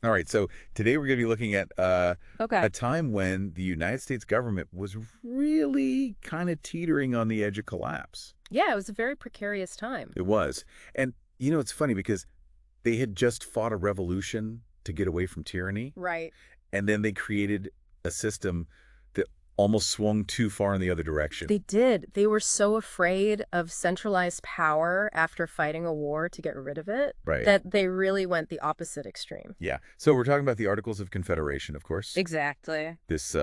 All right, so today we're going to be looking at Okay. a time when the United States government was really kind of teetering on the edge of collapse. Yeah, it was a very precarious time. It was. And, it's funny because they had just fought a revolution to get away from tyranny, Right. and then they created a system that almost swung too far in the other direction. They did. They were so afraid of centralized power after fighting a war to get rid of it Right. that they really went the opposite extreme. Yeah. So we're talking about the Articles of Confederation, of course. Exactly. This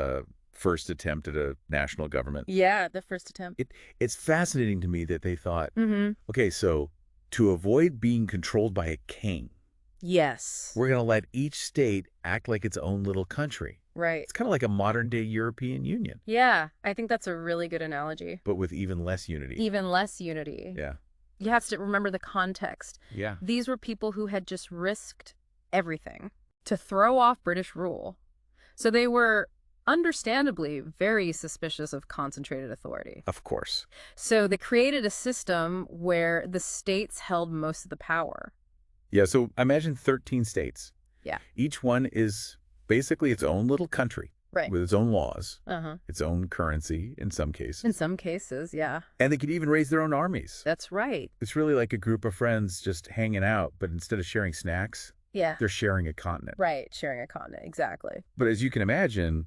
first attempt at a national government. Yeah, the first attempt. It's fascinating to me that they thought, Mm-hmm. okay, so to avoid being controlled by a king, Yes. we're going to let each state act like its own little country. Right. It's kind of like a modern-day European Union, Yeah, I think that's a really good analogy. but with even less unity. Even less unity. Yeah. You have to remember the context. Yeah. These were people who had just risked everything to throw off British rule. So they were understandably very suspicious of concentrated authority. Of course. So they created a system where the states held most of the power. Yeah, so imagine 13 states. Yeah. Each one is basically its own little country Right. with its own laws, Uh-huh. its own currency in some cases. In some cases, yeah. And they could even raise their own armies. That's right. It's really like a group of friends just hanging out, but instead of sharing snacks, Yeah. they're sharing a continent. Right. Sharing a continent. Exactly. But as you can imagine,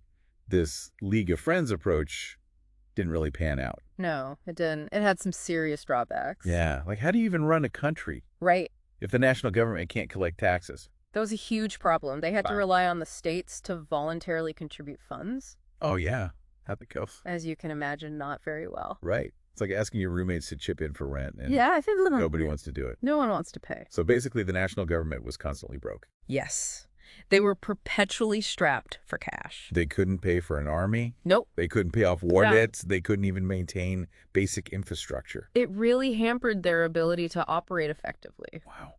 this League of Friends approach didn't really pan out. No, it didn't. It had some serious drawbacks. Yeah, like how do you even run a country Right. if the national government can't collect taxes? That was a huge problem. They had to Wow. rely on the states to voluntarily contribute funds. Oh, yeah. How'd it go? As you can imagine, not very well. Right. It's like asking your roommates to chip in for rent, and Yeah, I think nobody wants to do it. no one wants to pay. So basically, the national government was constantly broke. Yes. They were perpetually strapped for cash. They couldn't pay for an army. Nope. They couldn't pay off war Yeah. debts. They couldn't even maintain basic infrastructure. It really hampered their ability to operate effectively. Wow.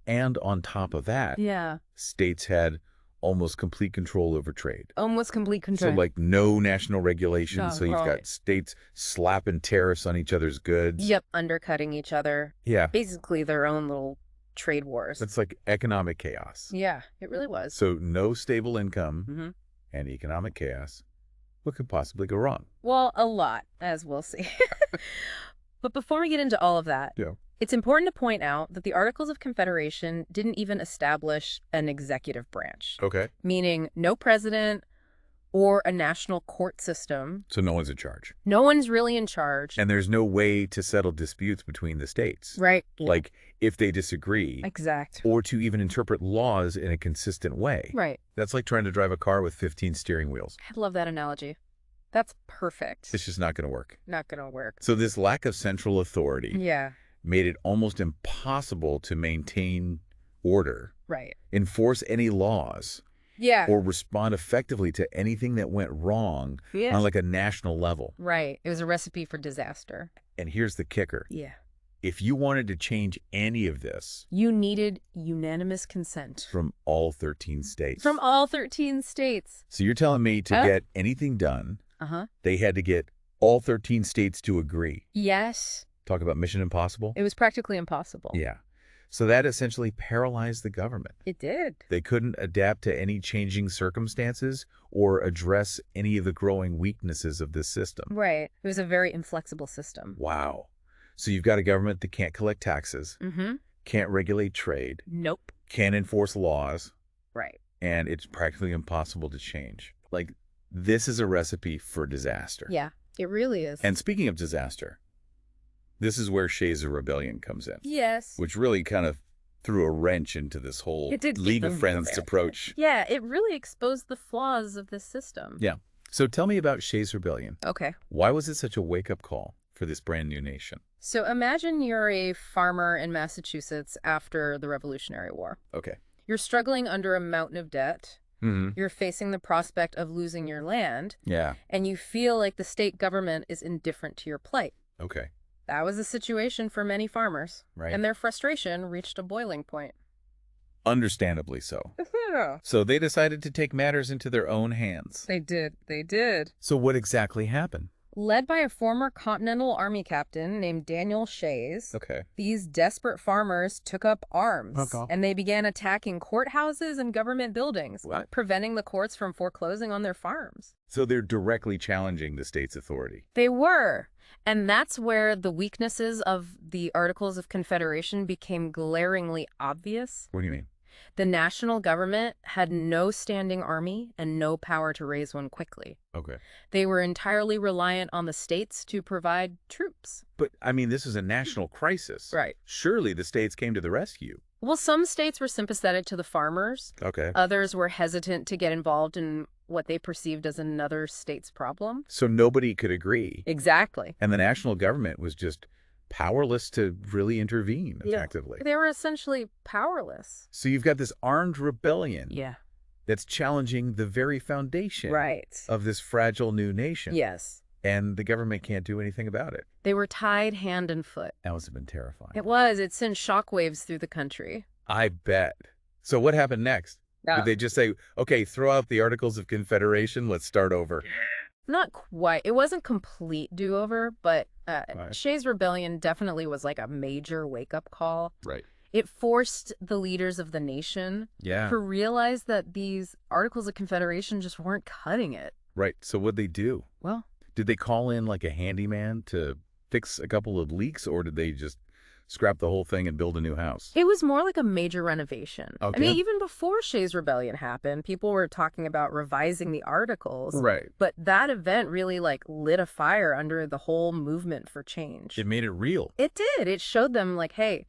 And on top of that, Yeah. states had almost complete control over trade. Almost complete control. So like no national regulation. No, So you've right. got states slapping tariffs on each other's goods. Yep, undercutting each other. Yeah. Basically their own little trade wars. That's like economic chaos. Yeah, it really was. So no stable income hmm and economic chaos. What could possibly go wrong? Well, a lot, as we'll see. But before we get into all of that, Yeah. it's important to point out that the Articles of Confederation didn't even establish an executive branch, Okay. meaning no president or a national court system. So no one's in charge. No one's really in charge. And there's no way to settle disputes between the states. Right. Like if they disagree Exact. or to even interpret laws in a consistent way. Right. That's like trying to drive a car with 15 steering wheels. I love that analogy. That's perfect. It's just not going to work. Not going to work. So this lack of central authority Yeah. made it almost impossible to maintain order, Right. enforce any laws, Yeah. or respond effectively to anything that went wrong Yeah. on like a national level. Right. It was a recipe for disaster. And here's the kicker. Yeah. If you wanted to change any of this You needed unanimous consent from all 13 states. from all 13 states. So you're telling me to Huh? get anything done, Uh-huh. they had to get all 13 states to agree. Yes. Talk about Mission Impossible? It was practically impossible. Yeah. So that essentially paralyzed the government. It did. They couldn't adapt to any changing circumstances or address any of the growing weaknesses of this system. Right. It was a very inflexible system. Wow. So you've got a government that can't collect taxes, Mm-hmm. can't regulate trade, Nope. can't enforce laws, Right. and it's practically impossible to change. Like, this is a recipe for disaster. Yeah, it really is. And speaking of disaster, this is where Shays Rebellion comes in, yes. which really kind of threw a wrench into this whole It did keep League of them Friends together. approach. Yeah, it really exposed the flaws of this system. Yeah. So tell me about Shays Rebellion. Okay. Why was it such a wake-up call for this brand new nation? So imagine you're a farmer in Massachusetts after the Revolutionary War. Okay. You're struggling under a mountain of debt. Mm-hmm. You're facing the prospect of losing your land, Yeah. and you feel like the state government is indifferent to your plight. Okay. That was the situation for many farmers, Right. and their frustration reached a boiling point. Understandably so. Yeah. So they decided to take matters into their own hands. They did. They did. So what exactly happened? Led by a former Continental Army captain named Daniel Shays, Okay. these desperate farmers took up arms, Okay. and they began attacking courthouses and government buildings, What? preventing the courts from foreclosing on their farms. So they're directly challenging the state's authority. They were. And that's where the weaknesses of the Articles of Confederation became glaringly obvious. What do you mean? The national government had no standing army and no power to raise one quickly. Okay. They were entirely reliant on the states to provide troops. But, I mean, this is a national crisis. Right. Surely the states came to the rescue. Well, some states were sympathetic to the farmers. Okay. Others were hesitant to get involved in what they perceived as another state's problem. So nobody could agree. Exactly. And the national government was just powerless to really intervene effectively. They were essentially powerless. So you've got this armed rebellion Yeah. that's challenging the very foundation of this fragile new nation. Yes. And the government can't do anything about it. They were tied hand and foot. That must have been terrifying. It was. It sent shockwaves through the country. I bet. So what happened next? Did they just say, okay, throw out the Articles of Confederation, let's start over? Not quite. It wasn't complete do-over, but Right. Shays Rebellion definitely was like a major wake-up call. Right. It forced the leaders of the nation Yeah. to realize that these Articles of Confederation just weren't cutting it. Right. So what'd they do? Well, Did they call in like a handyman to fix a couple of leaks, or did they just scrap the whole thing and build a new house? it was more like a major renovation. I Okay. mean, even before Shays Rebellion happened, people were talking about revising the Articles. Right. But that event really like lit a fire under the whole movement for change. It made it real. It did. It showed them like, hey,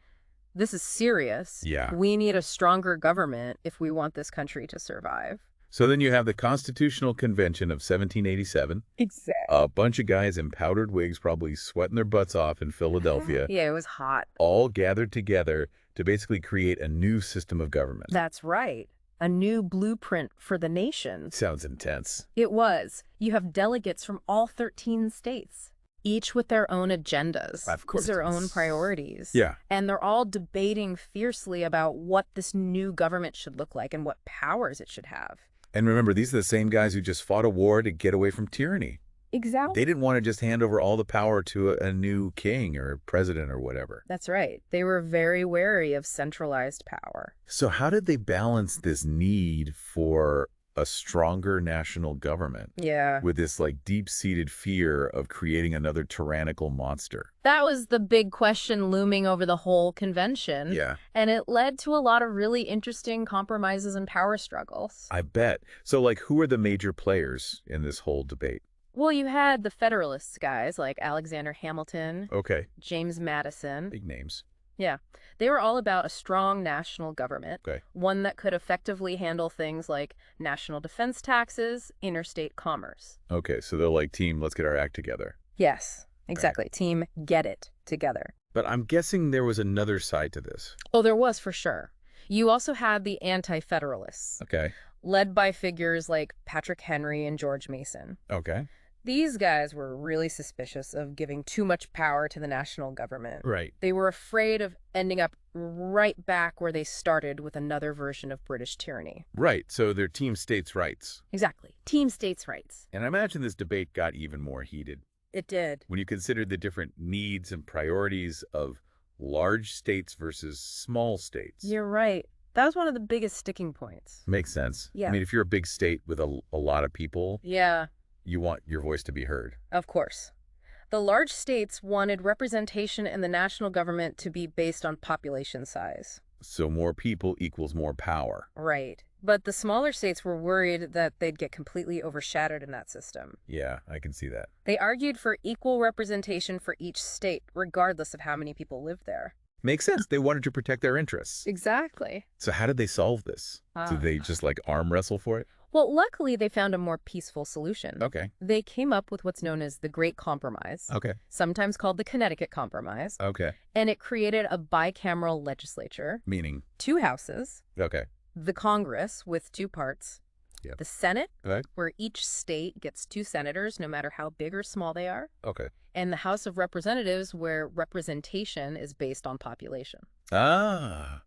this is serious. Yeah. We need a stronger government if we want this country to survive. So then you have the Constitutional Convention of 1787. Exactly. A bunch of guys in powdered wigs, probably sweating their butts off in Philadelphia, Yeah, it was hot. all gathered together to basically create a new system of government. That's right. A new blueprint for the nation. Sounds intense. It was. You have delegates from all 13 states, each with their own agendas. Of course. Their own priorities. Yeah. And they're all debating fiercely about what this new government should look like and what powers it should have. And remember, these are the same guys who just fought a war to get away from tyranny. Exactly. They didn't want to just hand over all the power to a new king or president or whatever. That's right. They were very wary of centralized power. So how did they balance this need for a stronger national government Yeah. with this like deep-seated fear of creating another tyrannical monster? That was the big question looming over the whole convention. Yeah, And it led to a lot of really interesting compromises and power struggles. I bet. So like, who are the major players in this whole debate? Well, you had the Federalists guys like Alexander Hamilton, Okay, James Madison. big names. Yeah. They were all about a strong national government, Okay. one that could effectively handle things like national defense taxes, interstate commerce. Okay, so they're like, team, let's get our act together. Yes, exactly. Team, get it together. But I'm guessing there was another side to this. Oh, there was for sure. You also had the Anti-Federalists, Okay, led by figures like Patrick Henry and George Mason. okay. These guys were really suspicious of giving too much power to the national government. Right. They were afraid of ending up right back where they started with another version of British tyranny. Right, so they're team states' rights. Exactly. Team states' rights. And I imagine this debate got even more heated It did. when you considered the different needs and priorities of large states versus small states. You're right. That was one of the biggest sticking points. Makes sense. Yeah. I mean, if you're a big state with a lot of people, Yeah, you want your voice to be heard. of course. The large states wanted representation in the national government to be based on population size. So more people equals more power. Right. But the smaller states were worried that they'd get completely overshadowed in that system. Yeah, I can see that. They argued for equal representation for each state, regardless of how many people lived there. Makes sense. They wanted to protect their interests. Exactly. So how did they solve this? Did they just like arm wrestle for it? Well, luckily, they found a more peaceful solution. Okay. They came up with what's known as the Great Compromise, Okay. sometimes called the Connecticut Compromise, Okay. and it created a bicameral legislature, Meaning? 2 houses, Okay. the Congress with 2 parts, Yep. the Senate, Okay. where each state gets 2 senators, no matter how big or small they are, Okay. and the House of Representatives, where representation is based on population. Ah,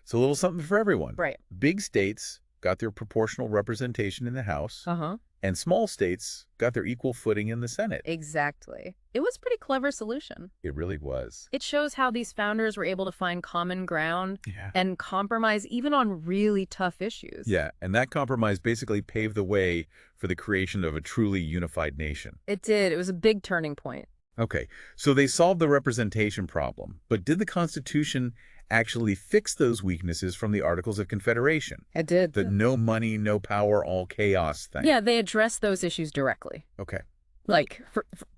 so a little something for everyone. Right. Big states got their proportional representation in the House, Uh-huh. and small states got their equal footing in the Senate. Exactly. It was a pretty clever solution. It really was. It shows how these founders were able to find common ground Yeah. and compromise even on really tough issues. Yeah, and that compromise basically paved the way for the creation of a truly unified nation. It did. It was a big turning point. Okay, so they solved the representation problem, but did the Constitution actually fix those weaknesses from the Articles of Confederation? It did. The no money, no power, all chaos thing. Yeah, they addressed those issues directly. Okay. Like,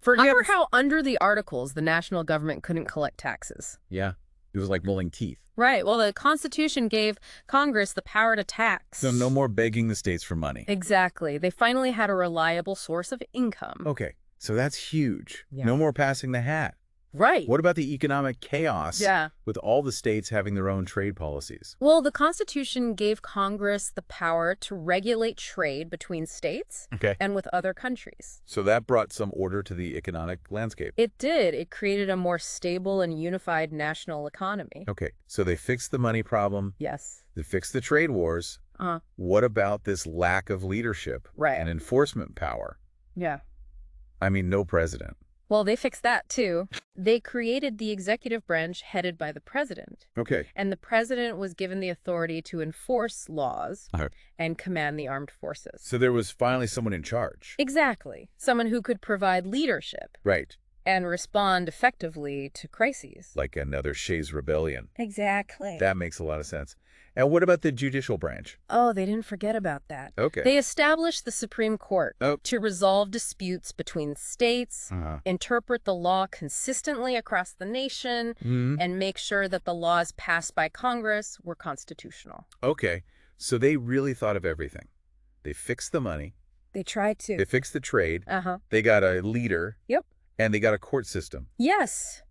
remember how under the Articles, the national government couldn't collect taxes? Yeah, it was like pulling teeth. Right. Well, the Constitution gave Congress the power to tax. So no more begging the states for money. Exactly. They finally had a reliable source of income. Okay, so that's huge. Yeah. No more passing the hat. Right. What about the economic chaos Yeah. with all the states having their own trade policies? Well, the Constitution gave Congress the power to regulate trade between states Okay. and with other countries. So that brought some order to the economic landscape. It did. It created a more stable and unified national economy. Okay, so they fixed the money problem. Yes. They fixed the trade wars. What about this lack of leadership Right. and enforcement power? Yeah. I mean, no president. Well, they fixed that, too. They created the executive branch headed by the president. Okay. And the president was given the authority to enforce laws Uh-huh. and command the armed forces. So there was finally someone in charge. Exactly. Someone who could provide leadership Right. and respond effectively to crises. Like another Shays Rebellion. Exactly. That makes a lot of sense. And what about the judicial branch? Oh, they didn't forget about that. Okay. They established the Supreme Court Oh. to resolve disputes between states, Uh-huh. interpret the law consistently across the nation, Mhm. and make sure that the laws passed by Congress were constitutional. Okay. So they really thought of everything. They fixed the money. They tried to. They fixed the trade. Uh-huh. They got a leader. Yep. And they got a court system. Yes.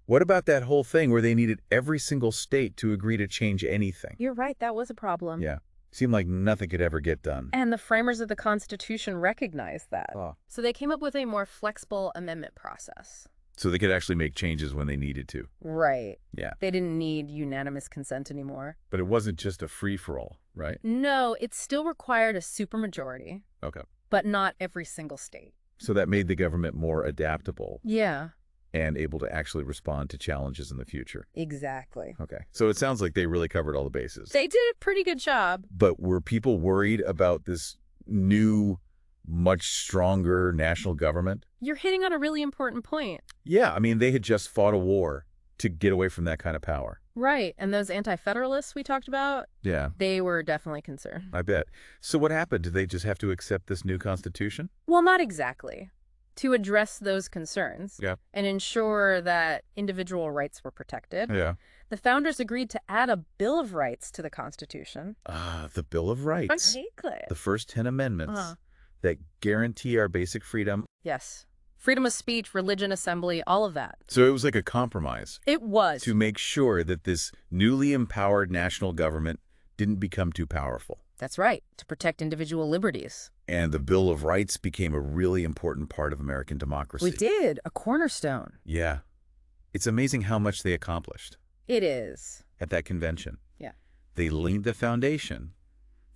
What about that whole thing where they needed every single state to agree to change anything? You're right. That was a problem. Yeah. Seemed like nothing could ever get done. And the framers of the Constitution recognized that. Oh. So they came up with a more flexible amendment process. So they could actually make changes when they needed to. Right. Yeah. They didn't need unanimous consent anymore. But it wasn't just a free-for-all, right? No, it still required a supermajority, Okay. but not every single state. So that made the government more adaptable Yeah, and able to actually respond to challenges in the future. exactly. Okay. So it sounds like they really covered all the bases. They did a pretty good job. But were people worried about this new, much stronger national government? You're hitting on a really important point. Yeah. I mean, they had just fought a war to get away from that kind of power. Right, and those anti-federalists we talked about, Yeah, they were definitely concerned. I bet. So what happened? Did they just have to accept this new constitution? Well, not exactly. To address those concerns Yeah. and ensure that individual rights were protected, Yeah. the founders agreed to add a Bill of Rights to the Constitution. The Bill of Rights. The first 10 amendments Uh-huh. that guarantee our basic freedom. Yes. Freedom of speech, religion, assembly, all of that. So it was like a compromise It was. to make sure that this newly empowered national government didn't become too powerful. That's right, to protect individual liberties. And the Bill of Rights became a really important part of American democracy. We did, a cornerstone. Yeah. It's amazing how much they accomplished It is. at that convention. Yeah. They laid the foundation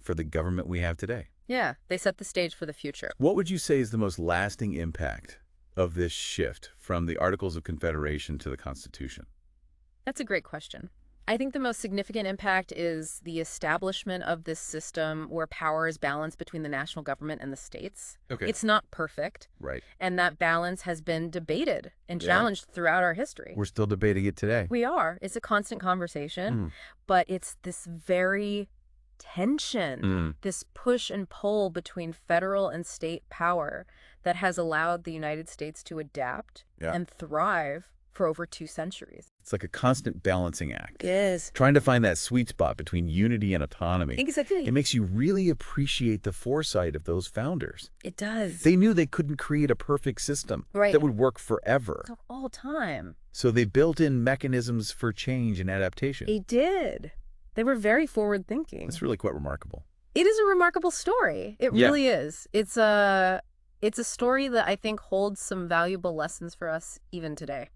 for the government we have today. Yeah, they set the stage for the future. What would you say is the most lasting impact of this shift from the Articles of Confederation to the Constitution? That's a great question. I think the most significant impact is the establishment of this system where power is balanced between the national government and the states. Okay. It's not perfect, Right. and that balance has been debated and Yeah. challenged throughout our history. We're still debating it today. We are. It's a constant conversation, Mm. but it's this very tension, this push and pull between federal and state power that has allowed the United States to adapt Yeah. and thrive for over 2 centuries. It's like a constant balancing act. Yes. Trying to find that sweet spot between unity and autonomy. Exactly. It makes you really appreciate the foresight of those founders. It does. They knew they couldn't create a perfect system Right. that would work forever. Of all time. So they built in mechanisms for change and adaptation. They did. They were very forward thinking. That's really quite remarkable. It is a remarkable story. It Yeah. really is. It's a story that I think holds some valuable lessons for us even today.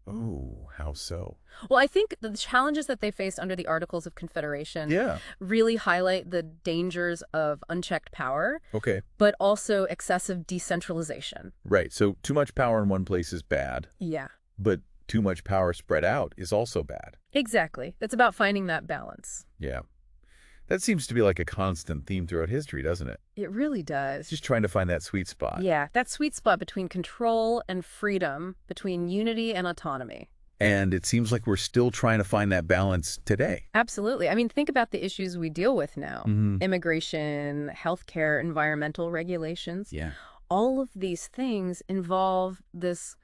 Oh, how so? Well, I think the challenges that they faced under the Articles of Confederation Yeah. really highlight the dangers of unchecked power, Okay. but also excessive decentralization. Right. So too much power in one place is bad, Yeah, but too much power spread out is also bad. exactly. It's about finding that balance. Yeah. That seems to be like a constant theme throughout history, doesn't it? It really does. Just trying to find that sweet spot. Yeah, that sweet spot between control and freedom, between unity and autonomy. And it seems like we're still trying to find that balance today. Absolutely. I mean, think about the issues we deal with now. Immigration, healthcare, environmental regulations. Yeah. All of these things involve this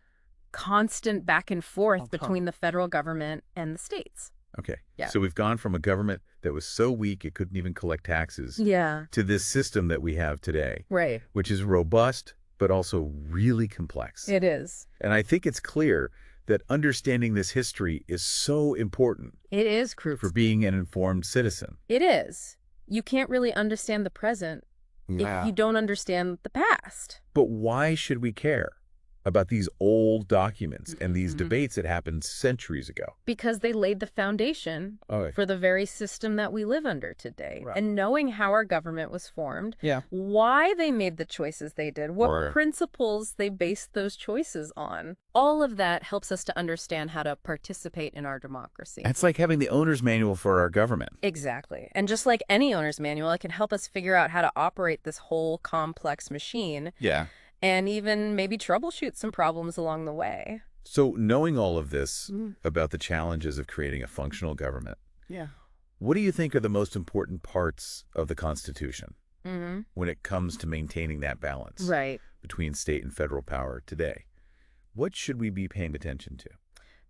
constant back and forth between the federal government and the states. Okay. Yeah. So we've gone from a government that was so weak it couldn't even collect taxes Yeah. to this system that we have today, Right. which is robust, but also really complex. It is. And I think it's clear that understanding this history is so important It is crucial. for being an informed citizen. It is. You can't really understand the present if you don't understand the past. But why should we care about these old documents and these debates that happened centuries ago? Because they laid the foundation Okay. for the very system that we live under today. Right. And knowing how our government was formed, Yeah. why they made the choices they did, what Right. principles they based those choices on, all of that helps us to understand how to participate in our democracy. It's like having the owner's manual for our government. Exactly. And just like any owner's manual, it can help us figure out how to operate this whole complex machine Yeah. and even maybe troubleshoot some problems along the way. So knowing all of this about the challenges of creating a functional government, what do you think are the most important parts of the Constitution when it comes to maintaining that balance Right. between state and federal power today? What should we be paying attention to?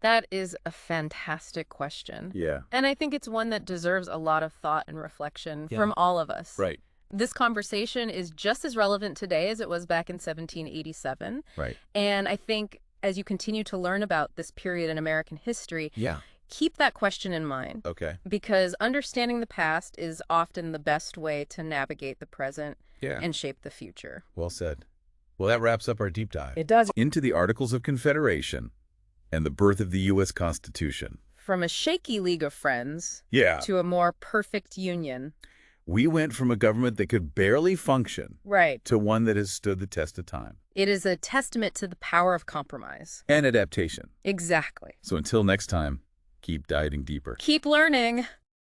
That is a fantastic question. Yeah. And I think it's one that deserves a lot of thought and reflection from all of us. Right. This conversation is just as relevant today as it was back in 1787. Right. And I think as you continue to learn about this period in American history, Yeah. keep that question in mind. Okay. Because understanding the past is often the best way to navigate the present Yeah. and shape the future. Well said. Well, that wraps up our deep dive It does. into the Articles of Confederation and the birth of the U.S. Constitution. From a shaky league of friends Yeah. to a more perfect union. We went from a government that could barely function Right. to one that has stood the test of time It is a testament to the power of compromise. and adaptation. Exactly. So until next time, keep diving deeper. Keep learning.